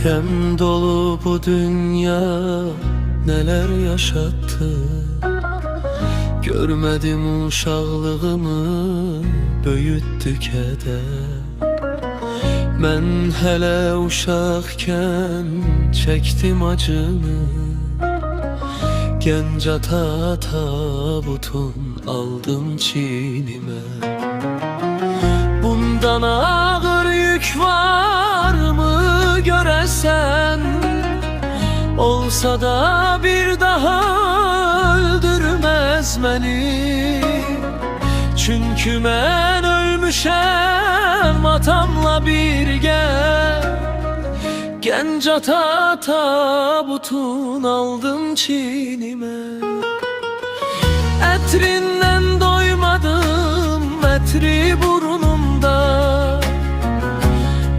Kem dolu bu dünya neler yaşattı. Görmedim uşaqlığımı böyüttü keder. Mən hələ uşaqkən çəkdim acını. Gənc ata tabutun aldım çiynimə. Bundan ağır yük var mı görəsən? Olsa da bir daha öldürmez məni. Çünkü mən ölmüşəm atamla birgə. Gənc ata tabutun aldım çiynimə. Ətrindən doymadım, ətri burnumda.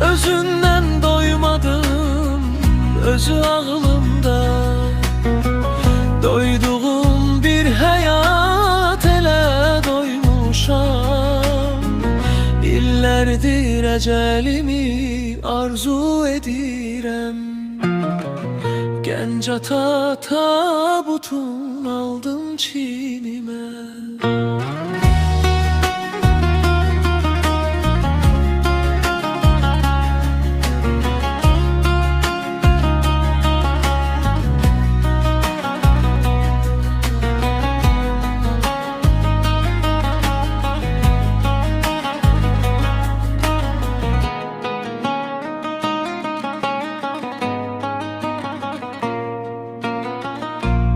Özündən doymadım, özü ağlımda. Doyduğum bir həyat elə doymuşam. İllərdir əcəlimi arzu edirəm. Gənc ata tabutun aldım çiynimə.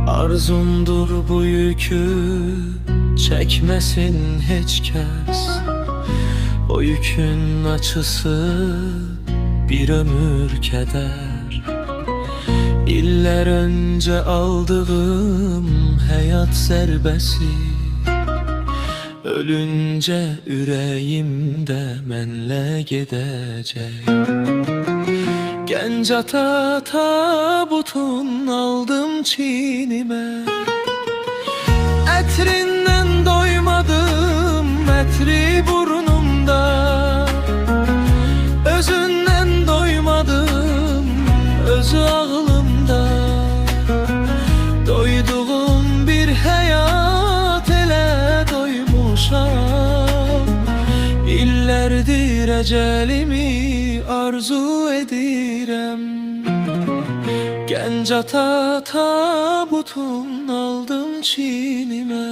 Arzumdur bu yükü çekmesin heç kəs. O yükün açısı bir ömür keder. İllər öncə aldığım həyat zərbəsi ölüncə ürəyimdə mənlə gedəcək. Gənc ata tabutun aldım çiynimə. Ətrindən doymadım, ətri burnumda. Özündən doymadım, özü ağlımda. Doyduğum bir həyat elə doymuşam. İllərdir əcəlimi arzu edirəm. Gənc ata tabutun aldım çiynimə.